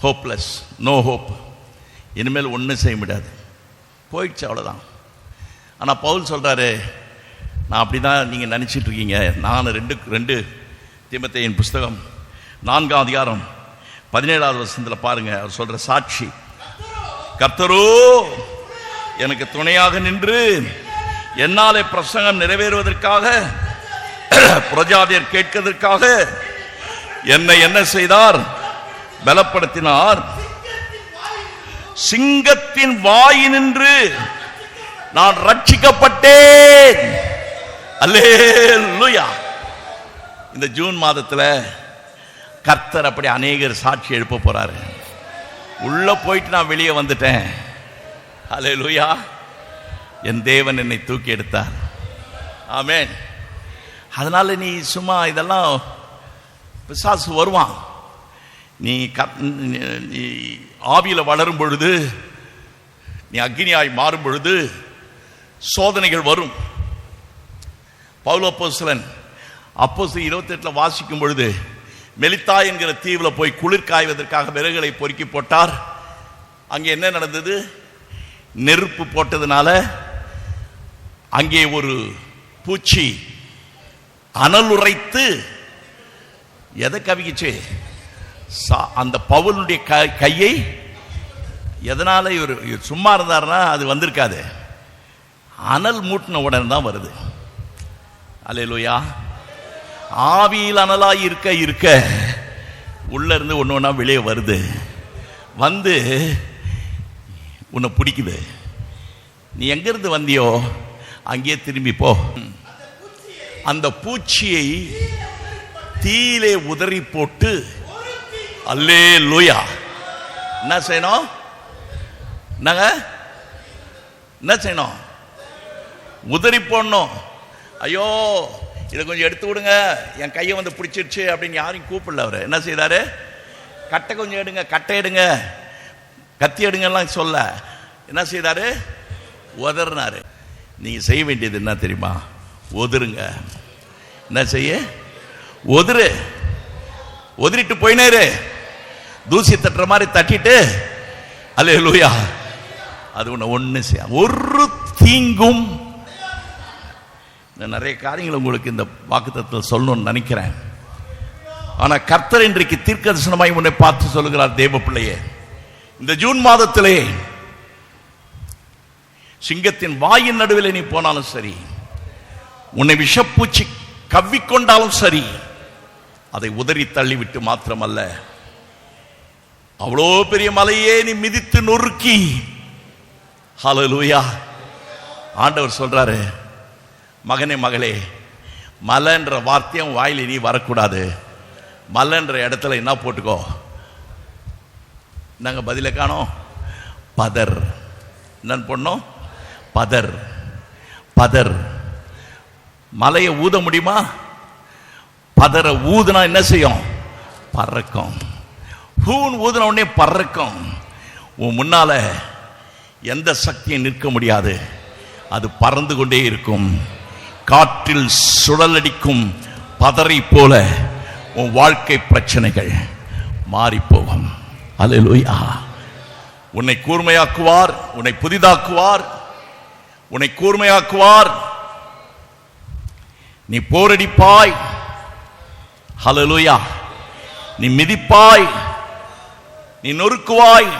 ஹோப்லெஸ், நோ ஹோப், இனிமேல் ஒன்றும் செய்ய முடியாது, போயிடுச்சு, அவ்வளோதான். ஆனால் பவுல் சொல்கிறாரு, நான் அப்படி தான் நீங்கள் நினச்சிட்டு இருக்கீங்க. நான் 2 தீமோத்தேயின் புஸ்தகம் 4ஆம் அதிகாரம் 17வது வசனத்தில் பாருங்க, அவர் சொல்ற சாட்சி. கர்த்தரோ எனக்கு துணையாக நின்று என்னாலே பிரசங்கம் நிறைவேறுவதற்காக பிரஜாதியர் கேட்கிறதற்காக என்னை என்ன செய்தார்? பலப்படுத்தினார். சிங்கத்தின் வாயினின்று நான் ரட்சிக்கப்பட்டேன். அல்லேலூயா. இந்த ஜூன் மாதத்தில் கர்த்தர் அப்படி அநேகர் சாட்சி எழுப்ப போறாரு. உள்ள போயிட்டு நான் வெளியே வந்துட்டேன். அல்லேலூயா. என் தேவன் என்னை தூக்கி எடுத்தார். ஆமென். அதனால நீ சும்மா இதெல்லாம் பிசாசு வருவான். நீ ஆவியில வளரும் பொழுது, நீ அக்னியாய் மாறும் பொழுது சோதனைகள் வரும். பவுல் அப்போஸ்தலன் அப்போஸ்தலர் 28 வாசிக்கும் பொழுது, மெலித்தா என்கிற தீவில் போய் குளிர் காய்வதற்காக விறகுகளை பொறுக்கி போட்டார். அங்கே என்ன நடந்தது? நெருப்பு போட்டதுனால அங்கே ஒரு பூச்சி அனல் உரைத்து எதை கவிக்கிச்சு? அந்த பவுலுடைய கையை. எதனால இவர் சும்மா இருந்தார்னா அது வந்திருக்காது. அனல் மூட்டின உடனே தான் வருது. அல்லேலூயா. ஆவியில் அனலாய் இருக்க இருக்க உள்ள இருந்து ஒன்று ஒன்றா வெளியே வருது. வந்து உன்னை பிடிக்குது. நீ எங்கிருந்து வந்தியோ அங்கேயே திரும்பி போ. அந்த பூச்சியை தீயிலே உதறி போட்டு, அல்லேலூயா, என்ன செய்யணும்? என்ன செய்யணும்? உதறி போடணும். ஐயோ இதை கொஞ்சம் எடுத்து விடுங்க, என் கையை வந்து பிடிச்சிருச்சு அப்படின்னு யாரையும் கூப்பிடல. அவர் என்ன செய்தாரு? கட்டை கொஞ்சம் எடுங்க, கட்டை எடுங்க, கத்தி எடுங்கலாம் சொல்ல, என்ன செய்தாரு? உதறினாரு. நீங்க செய்ய வேண்டியது என்ன தெரியுமா? உதருங்க. என்ன செய்ய? உதறிட்டு போயினேரு. தூசி தட்டுற மாதிரி தட்டிட்டு, அல்லேலூயா, அது ஒண்ணு செய்ய ஒரு தீங்கும். நிறைய காரியங்கள் உங்களுக்கு இந்த வாக்குத்தத்தத்தில் சொல்லணும்னு நினைக்கிறேன். ஆனா கர்த்தர் இன்றைக்கு தீர்க்கதரிசனமாய் உன்னை பார்த்து சொல்லுகிறார், தேவ பிள்ளையே, இந்த ஜூன் மாதத்திலே சிங்கத்தின் வாயின் நடுவில் நீ போனாலும் சரி, உன்னை விஷப்பூச்சி கவ்விக்கொண்டாலும் சரி, அதை உதறி தள்ளிவிட்டு மாத்திரமல்ல, அவ்வளோ பெரிய மலையே நீ மிதித்து நொறுக்கி, ஹல்லேலூயா, ஆண்டவர் சொல்றாரு, மகனே மகளே, மலைன்ற வார்த்தையும் வாயில நீ வரக்கூடாது. மலைன்ற இடத்துல என்ன போட்டுக்கோ. நாங்கள் பதில காணோம். பதர். என்னன்னு போடணும்? பதர். பதர். மலையை ஊத முடியுமா? பதரை ஊதுனா என்ன செய்யும்? பறக்கும். ஹூன் ஊதுன உடனே பறக்கும். உன் முன்னால எந்த சக்தியும் நிற்க முடியாது. அது பறந்து கொண்டே இருக்கும். காற்றில் சுழலடிக்கும் பதரை போல உன் வாழ்க்கை பிரச்சனைகள் மாறி போகும். அல்லேலூயா. உன்னை கூர்மையாக்குவார், உன்னை புதிதாக்குவார், உன்னை கூர்மையாக்குவார். நீ போரடிப்பாய். ஹல்லேலூயா. நீ மிதிப்பாய், நீ நொறுக்குவாய்,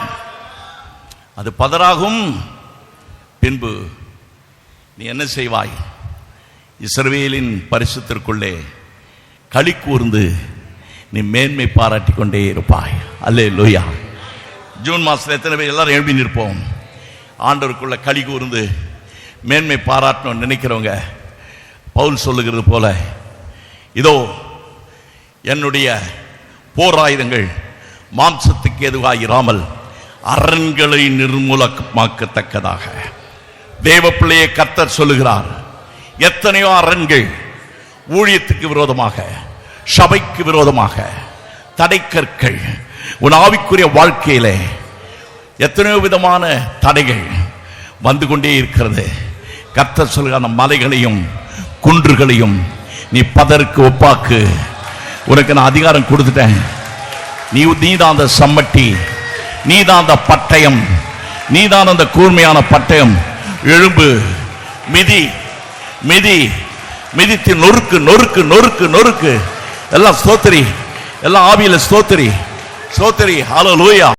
அது பதராகும். பின்பு நீ என்ன செய்வாய்? இஸ்ரவேலின் பரிசுத்திற்குள்ளே களி கூர்ந்து நீ மேன்மை பாராட்டி கொண்டே இருப்பாய். அல்லேலூயா. ஜூன் மாதத்தில் எத்தனை பேர் எல்லாரும் எழுப்பி நிற்போம். ஆண்டவருக்குள்ள களி கூர்ந்து மேன்மை பாராட்டணும்னு நினைக்கிறவங்க, பவுல் சொல்லுகிறது போல, இதோ என்னுடைய போராயுதங்கள் மாம்சத்துக்கு எதுவாயிராமல் அரண்களை நிர்மூலமாக்கத்தக்கதாக. தேவ பிள்ளையை கர்த்தர் சொல்லுகிறார். எத்தனையோ அரண்கள் ஊழியத்துக்கு விரோதமாக, சபைக்கு விரோதமாக, தடைக்கற்கள் உன் ஆவிக்குரிய வாழ்க்கையிலே எத்தனையோ விதமான தடைகள் வந்து கொண்டே இருக்கிறது. கர்த்தர் சொல்லுகிற அந்த மலைகளையும் குன்றுகளையும் நீ பதருக்கு ஒப்பாக்கு. உனக்கு நான் அதிகாரம் கொடுத்துட்டேன். நீதான் அந்த சம்மட்டி, நீதான் அந்த பட்டயம், நீதான் அந்த கூர்மையான பட்டயம். எழும்பு, மிதி, மிதி, மிதித்து நொறுக்கு, நொறுக்கு, நொறுக்கு, நொறுக்கு. எல்லாம் ஸ்தோத்திரி, எல்லாம் ஆவியில ஸ்தோத்திரி, ஸ்தோத்திரி. ஹல்லேலூயா.